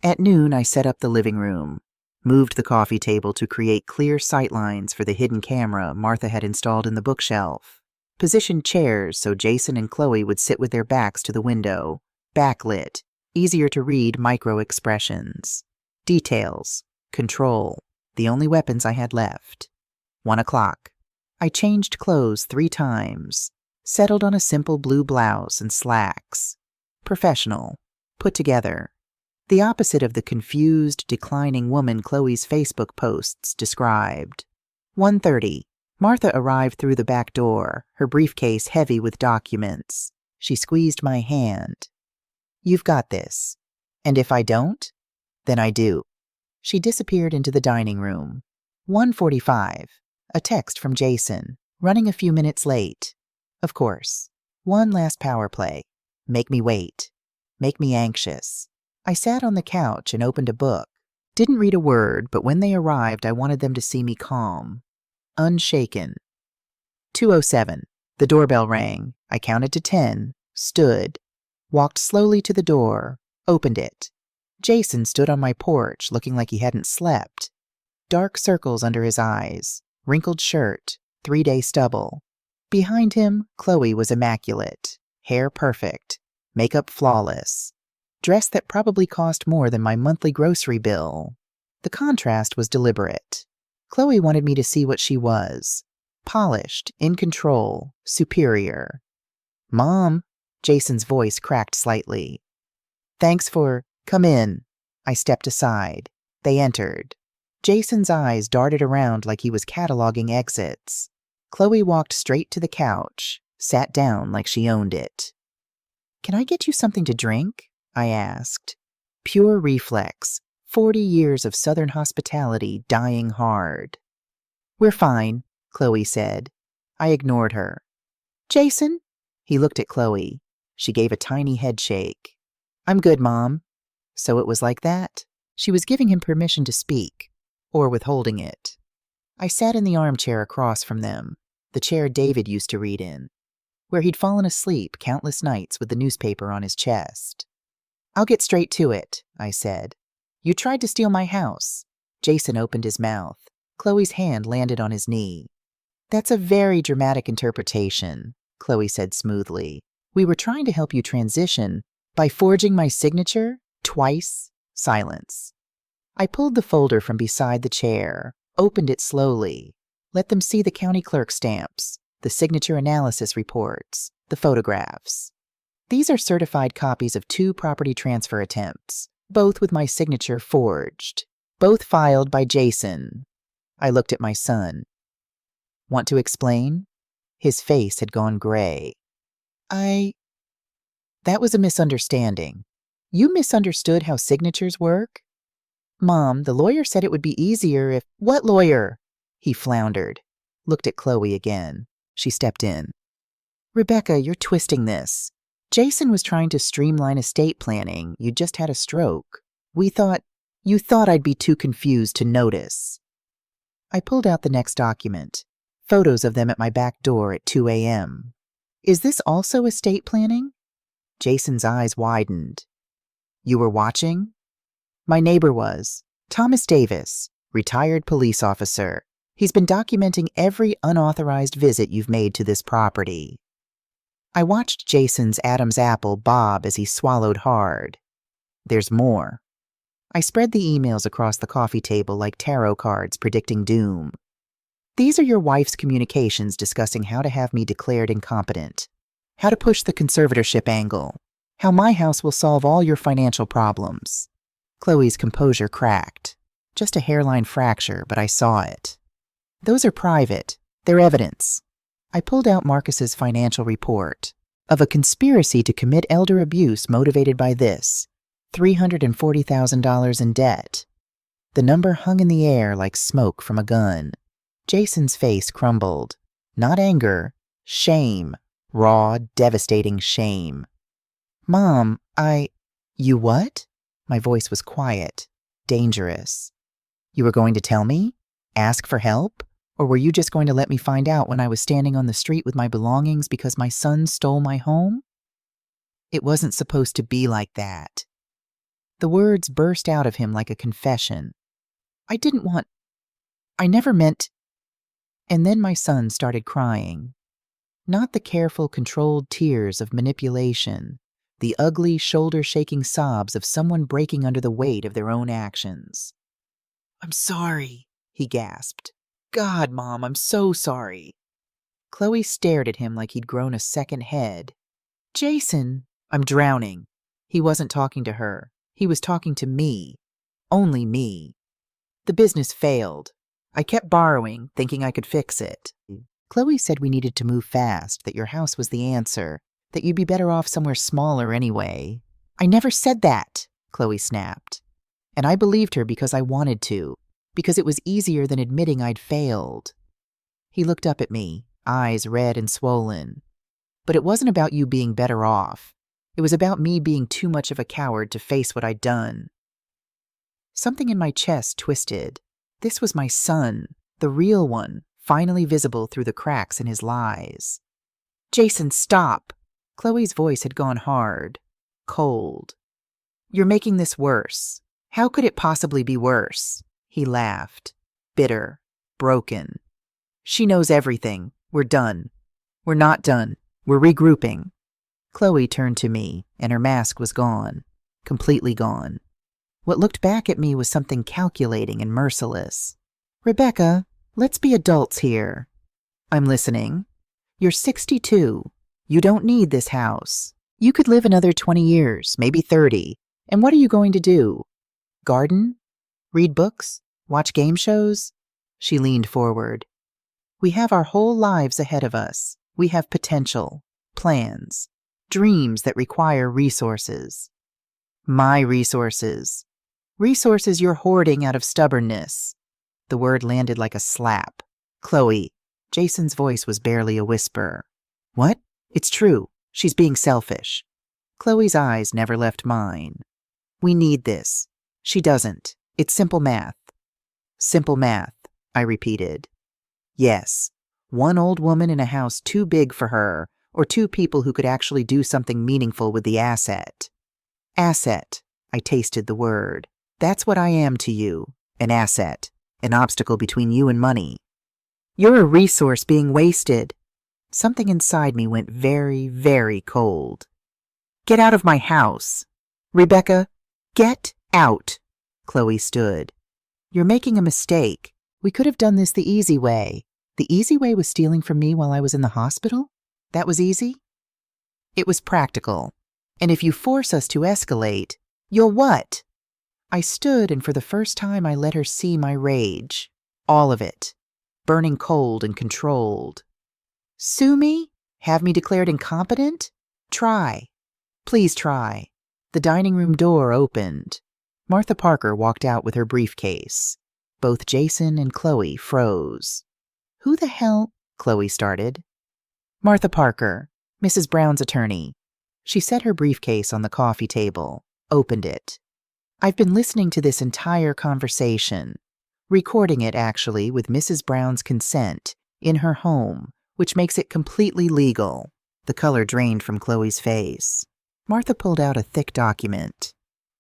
At noon, I set up the living room, moved the coffee table to create clear sightlines for the hidden camera Martha had installed in the bookshelf, positioned chairs so Jason and Chloe would sit with their backs to the window, backlit, easier to read micro-expressions. Details, control, the only weapons I had left. 1 o'clock. I changed clothes 3 times, settled on a simple blue blouse and slacks. Professional, put together. The opposite of the confused, declining woman Chloe's Facebook posts described. 1:30. Martha arrived through the back door, her briefcase heavy with documents. She squeezed my hand. "You've got this. And if I don't, then I do." She disappeared into the dining room. 1:45. A text from Jason, running a few minutes late. Of course. One last power play. Make me wait. Make me anxious. I sat on the couch and opened a book. Didn't read a word, but when they arrived, I wanted them to see me calm. Unshaken. 2:07. The doorbell rang. I counted to 10, stood, walked slowly to the door, opened it. Jason stood on my porch looking like he hadn't slept. Dark circles under his eyes, wrinkled shirt, 3-day stubble. Behind him, Chloe was immaculate, hair perfect, makeup flawless, dress that probably cost more than my monthly grocery bill. The contrast was deliberate. Chloe wanted me to see what she was. Polished, in control, superior. "Mom," Jason's voice cracked slightly. Come in." I stepped aside. They entered. Jason's eyes darted around like he was cataloging exits. Chloe walked straight to the couch, sat down like she owned it. "Can I get you something to drink?" I asked. Pure reflex, 40 years of Southern hospitality dying hard. "We're fine," Chloe said. I ignored her. "Jason?" He looked at Chloe. She gave a tiny head shake. "I'm good, Mom." So it was like that. She was giving him permission to speak, or withholding it. I sat in the armchair across from them, the chair David used to read in, where he'd fallen asleep countless nights with the newspaper on his chest. "I'll get straight to it," I said. "You tried to steal my house." Jason opened his mouth. Chloe's hand landed on his knee. "That's a very dramatic interpretation," Chloe said smoothly. "We were trying to help you transition by forging my signature twice." Silence. I pulled the folder from beside the chair, opened it slowly, let them see the county clerk stamps, the signature analysis reports, the photographs. "These are certified copies of 2 property transfer attempts, both with my signature forged, both filed by Jason." I looked at my son. "Want to explain?" His face had gone gray. That was a misunderstanding. You misunderstood how signatures work?" "Mom, the lawyer said it would be easier if—" "What lawyer?" He floundered. Looked at Chloe again. She stepped in. "Rebecca, you're twisting this. Jason was trying to streamline estate planning. You just had a stroke. You thought I'd be too confused to notice." I pulled out the next document. Photos of them at my back door at 2 a.m. "Is this also estate planning?" Jason's eyes widened. "You were watching?" "My neighbor was. Thomas Davis, retired police officer. He's been documenting every unauthorized visit you've made to this property." I watched Jason's Adam's apple bob as he swallowed hard. "There's more." I spread the emails across the coffee table like tarot cards predicting doom. "These are your wife's communications discussing how to have me declared incompetent, how to push the conservatorship angle, how my house will solve all your financial problems." Chloe's composure cracked. Just a hairline fracture, but I saw it. "Those are private. They're evidence." I pulled out Marcus's financial report of a conspiracy to commit elder abuse motivated by this. $340,000 in debt. The number hung in the air like smoke from a gun. Jason's face crumbled. Not anger, shame. Raw, devastating shame. Mom, You what? My voice was quiet, dangerous. You were going to tell me? Ask for help? Or were you just going to let me find out when I was standing on the street with my belongings because my son stole my home? It wasn't supposed to be like that. The words burst out of him like a confession. I never meant. And then my son started crying. Not the careful, controlled tears of manipulation, the ugly, shoulder-shaking sobs of someone breaking under the weight of their own actions. I'm sorry, he gasped. God, Mom, I'm so sorry. Chloe stared at him like he'd grown a second head. Jason, I'm drowning. He wasn't talking to her. He was talking to me. Only me. The business failed. I kept borrowing, thinking I could fix it. Chloe said we needed to move fast, that your house was the answer, that you'd be better off somewhere smaller anyway. I never said that, Chloe snapped. And I believed her because I wanted to, because it was easier than admitting I'd failed. He looked up at me, eyes red and swollen. But it wasn't about you being better off. It was about me being too much of a coward to face what I'd done. Something in my chest twisted. This was my son, the real one, finally visible through the cracks in his lies. Jason, stop! Chloe's voice had gone hard, cold. You're making this worse. How could it possibly be worse? He laughed, bitter, broken. She knows everything. We're done. We're not done. We're regrouping. Chloe turned to me, and her mask was gone, completely gone. What looked back at me was something calculating and merciless. Rebecca, let's be adults here. I'm listening. You're 62. You don't need this house. You could live another 20 years, maybe 30. And what are you going to do? Garden? Read books? Watch game shows? She leaned forward. We have our whole lives ahead of us. We have potential, plans, dreams that require resources. My resources. Resources you're hoarding out of stubbornness. The word landed like a slap. Chloe. Jason's voice was barely a whisper. What? It's true. She's being selfish. Chloe's eyes never left mine. We need this. She doesn't. It's simple math. Simple math, I repeated. Yes. One old woman in a house too big for her, or two people who could actually do something meaningful with the asset. Asset. I tasted the word. That's what I am to you. An asset. An obstacle between you and money. You're a resource being wasted. Something inside me went very, very cold. Get out of my house. Rebecca, get out. Chloe stood. You're making a mistake. We could have done this the easy way. The easy way was stealing from me while I was in the hospital? That was easy? It was practical. And if you force us to escalate, you'll what? I stood, and for the first time I let her see my rage. All of it. Burning cold and controlled. Sue me? Have me declared incompetent? Try. Please try. The dining room door opened. Martha Parker walked out with her briefcase. Both Jason and Chloe froze. Who the hell? Chloe started. Martha Parker, Mrs. Brown's attorney. She set her briefcase on the coffee table, opened it. I've been listening to this entire conversation, recording it actually with Mrs. Brown's consent, in her home, which makes it completely legal. The color drained from Chloe's face. Martha pulled out a thick document.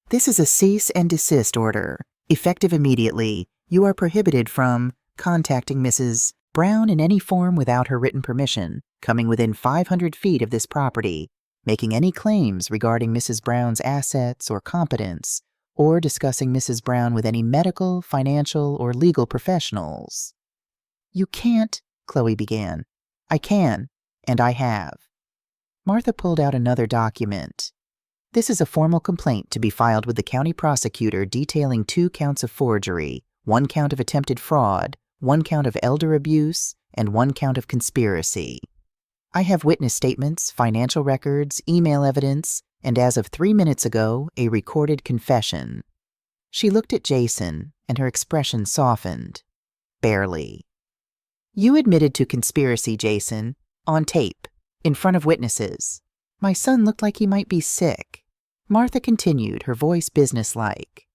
This is a cease and desist order. Effective immediately, you are prohibited from contacting Mrs. Brown in any form without her written permission, coming within 500 feet of this property, making any claims regarding Mrs. Brown's assets or competence, or discussing Mrs. Brown with any medical, financial, or legal professionals. You can't, Chloe began. I can, and I have. Martha pulled out another document. This is a formal complaint to be filed with the county prosecutor detailing 2 counts of forgery, 1 count of attempted fraud, 1 count of elder abuse, and 1 count of conspiracy. I have witness statements, financial records, email evidence, and as of 3 minutes ago, a recorded confession. She looked at Jason, and her expression softened. Barely. You admitted to conspiracy, Jason, on tape, in front of witnesses. My son looked like he might be sick. Martha continued, her voice businesslike.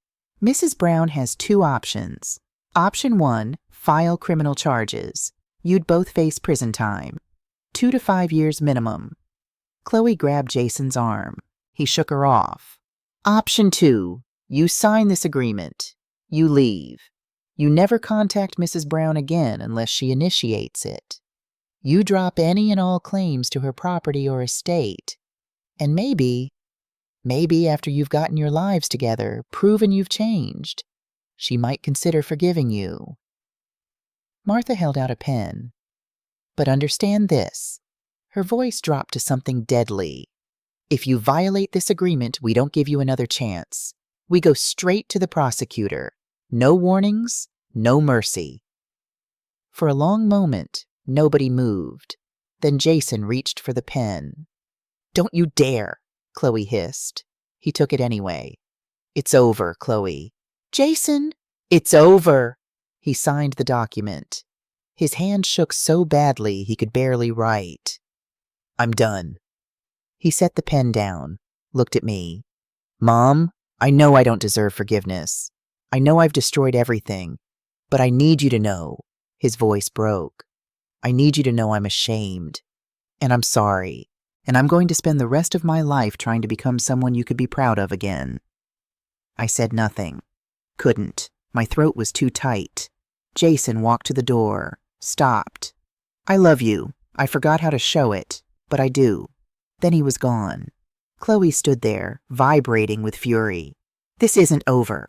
Mrs. Brown has 2 options. Option 1, file criminal charges. You'd both face prison time. 2 to 5 years minimum. Chloe grabbed Jason's arm. He shook her off. Option 2, you sign this agreement. You leave. You never contact Mrs. Brown again unless she initiates it. You drop any and all claims to her property or estate. And maybe after you've gotten your lives together, proven you've changed, she might consider forgiving you. Martha held out a pen. But understand this. Her voice dropped to something deadly. If you violate this agreement, we don't give you another chance. We go straight to the prosecutor. No warnings, no mercy. For a long moment, nobody moved. Then Jason reached for the pen. Don't you dare, Chloe hissed. He took it anyway. It's over, Chloe. Jason, it's over. He signed the document. His hand shook so badly he could barely write. I'm done. He set the pen down, looked at me. Mom, I know I don't deserve forgiveness. I know I've destroyed everything, but I need you to know. His voice broke. I need you to know I'm ashamed. And I'm sorry. And I'm going to spend the rest of my life trying to become someone you could be proud of again. I said nothing. Couldn't. My throat was too tight. Jason walked to the door, stopped. I love you. I forgot how to show it, but I do. Then he was gone. Chloe stood there, vibrating with fury. This isn't over.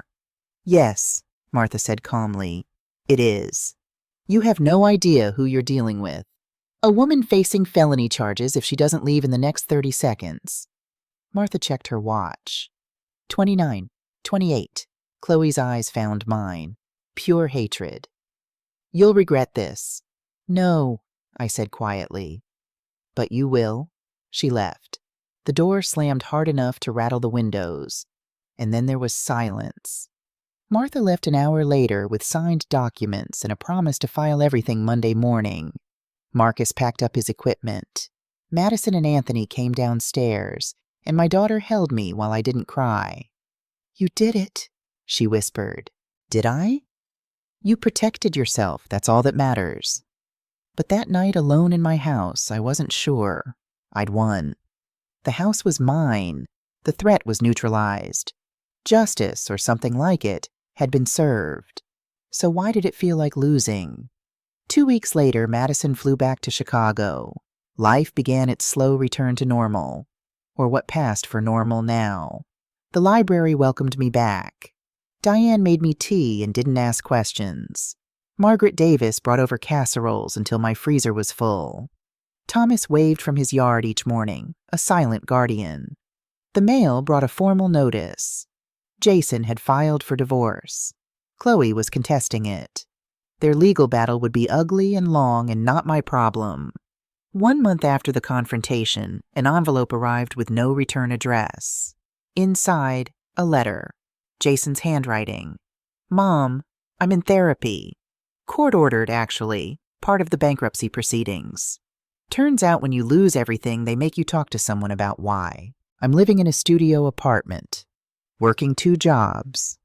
Yes, Martha said calmly. It is. You have no idea who you're dealing with. A woman facing felony charges if she doesn't leave in the next 30 seconds. Martha checked her watch. 29, 28. Chloe's eyes found mine. Pure hatred. You'll regret this. No, I said quietly. But you will. She left. The door slammed hard enough to rattle the windows. And then there was silence. Martha left an hour later with signed documents and a promise to file everything Monday morning. Marcus packed up his equipment. Madison and Anthony came downstairs, and my daughter held me while I didn't cry. You did it, she whispered. Did I? You protected yourself, that's all that matters. But that night alone in my house, I wasn't sure. I'd won. The house was mine. The threat was neutralized. Justice, or something like it, had been served. So why did it feel like losing? 2 weeks later, Madison flew back to Chicago. Life began its slow return to normal, or what passed for normal now. The library welcomed me back. Diane made me tea and didn't ask questions. Margaret Davis brought over casseroles until my freezer was full. Thomas waved from his yard each morning, a silent guardian. The mail brought a formal notice. Jason had filed for divorce. Chloe was contesting it. Their legal battle would be ugly and long and not my problem. 1 month after the confrontation, an envelope arrived with no return address. Inside, a letter. Jason's handwriting. Mom, I'm in therapy. Court-ordered, actually, part of the bankruptcy proceedings. Turns out when you lose everything, they make you talk to someone about why. I'm living in a studio apartment. Working 2 jobs.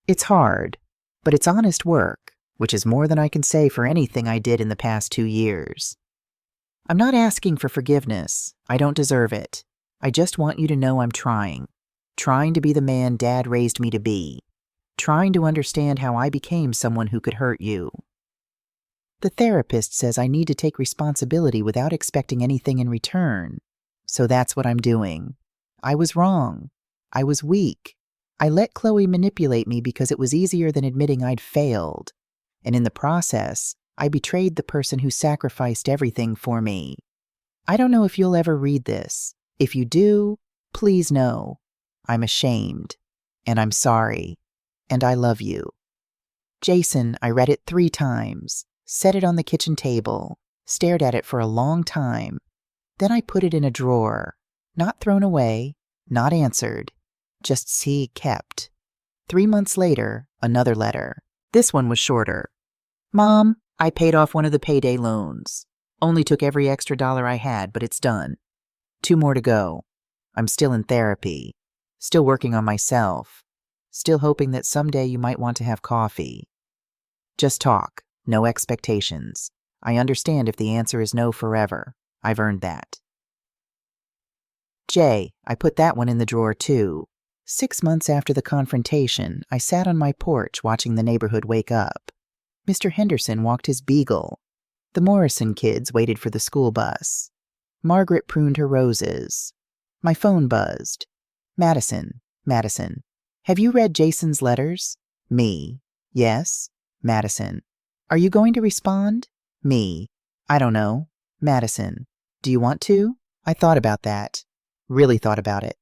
It's hard, but it's honest work, which is more than I can say for anything I did in the past 2 years. I'm not asking for forgiveness. I don't deserve it. I just want you to know I'm trying. Trying to be the man Dad raised me to be. Trying to understand how I became someone who could hurt you. The therapist says I need to take responsibility without expecting anything in return. So that's what I'm doing. I was wrong. I was weak. I let Chloe manipulate me because it was easier than admitting I'd failed. And in the process, I betrayed the person who sacrificed everything for me. I don't know if you'll ever read this. If you do, please know. I'm ashamed. And I'm sorry. And I love you. Jason, I read it 3 times. Set it on the kitchen table, stared at it for a long time. Then I put it in a drawer, not thrown away, Not answered. Just C kept. 3 months later, another letter. This one was shorter. Mom, I paid off one of the payday loans. Only took every extra dollar I had, but it's done. 2 more to go. I'm still in therapy. Still working on myself. Still hoping that someday you might want to have coffee. Just talk. No expectations. I understand if the answer is no forever. I've earned that. J. I put that one in the drawer too. 6 months after the confrontation, I sat on my porch watching the neighborhood wake up. Mr. Henderson walked his beagle. The Morrison kids waited for the school bus. Margaret pruned her roses. My phone buzzed. Madison. Have you read Jason's letters? Me. Yes. Madison. Are you going to respond? Me. I don't know. Madison. Do you want to? I thought about that. Really thought about it.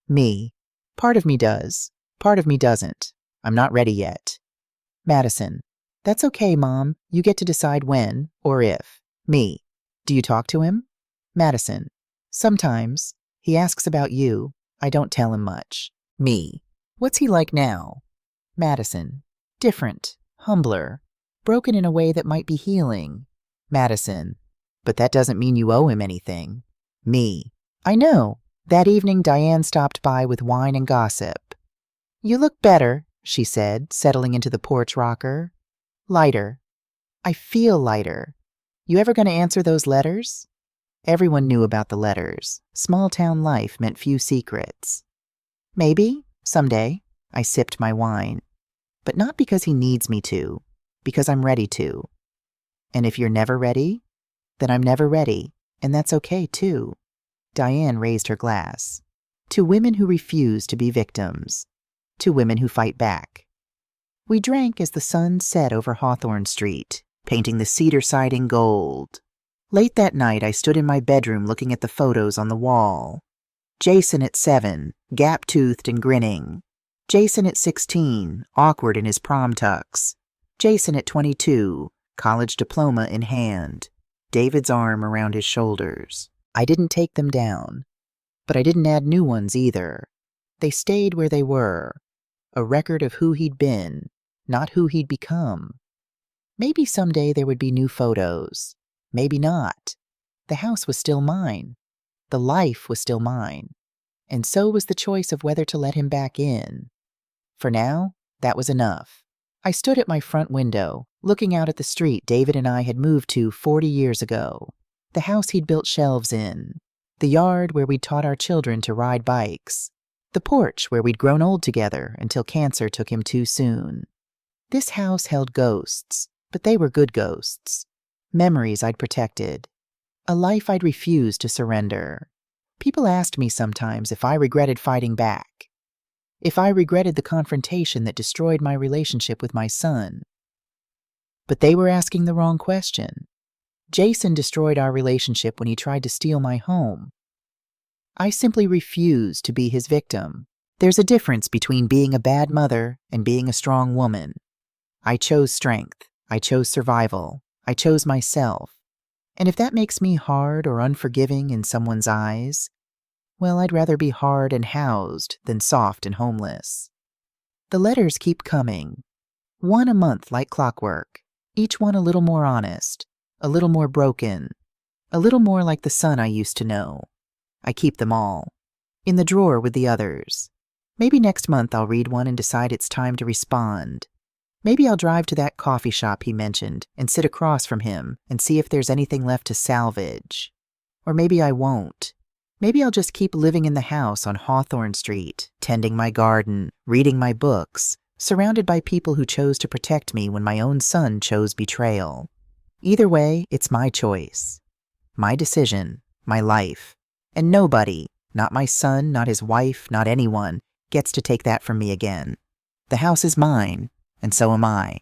Me. Part of me does. Part of me doesn't. I'm not ready yet. Madison. That's okay, Mom. You get to decide when, or if. Me. Do you talk to him? Madison. Sometimes. He asks about you. I don't tell him much. Me. What's he like now? Madison. Different. Humbler. Broken in a way that might be healing. Madison. But that doesn't mean you owe him anything. Me. I know. That evening, Diane stopped by with wine and gossip. You look better, she said, settling into the porch rocker. Lighter. I feel lighter. You ever going to answer those letters? Everyone knew about the letters. Small-town life meant few secrets. Maybe, someday. I sipped my wine. But not because he needs me to, because I'm ready to. And if you're never ready, then I'm never ready, and that's okay, too. Diane raised her glass. To women who refuse to be victims. To women who fight back. We drank as the sun set over Hawthorne Street, painting the cedar siding gold. Late that night, I stood in my bedroom looking at the photos on the wall. Jason at 7, gap-toothed and grinning. Jason at 16, awkward in his prom tux. Jason at 22, college diploma in hand. David's arm around his shoulders. I didn't take them down, but I didn't add new ones either. They stayed where they were, a record of who he'd been, not who he'd become. Maybe someday there would be new photos. Maybe not. The house was still mine. The life was still mine. And so was the choice of whether to let him back in. For now, that was enough. I stood at my front window, looking out at the street David and I had moved to 40 years ago. The house he'd built shelves in. The yard where we'd taught our children to ride bikes. The porch where we'd grown old together until cancer took him too soon. This house held ghosts, but they were good ghosts. Memories I'd protected. A life I'd refused to surrender. People asked me sometimes if I regretted fighting back. If I regretted the confrontation that destroyed my relationship with my son. But they were asking the wrong question. Jason destroyed our relationship when he tried to steal my home. I simply refused to be his victim. There's a difference between being a bad mother and being a strong woman. I chose strength. I chose survival. I chose myself. And if that makes me hard or unforgiving in someone's eyes, well, I'd rather be hard and housed than soft and homeless. The letters keep coming. One a month like clockwork. Each one a little more honest. A little more broken. A little more like the son I used to know. I keep them all. In the drawer with the others. Maybe next month I'll read one and decide it's time to respond. Maybe I'll drive to that coffee shop he mentioned and sit across from him and see if there's anything left to salvage. Or maybe I won't. Maybe I'll just keep living in the house on Hawthorne Street, tending my garden, reading my books, surrounded by people who chose to protect me when my own son chose betrayal. Either way, it's my choice. My decision, my life. And nobody, not my son, not his wife, not anyone, gets to take that from me again. The house is mine, and so am I.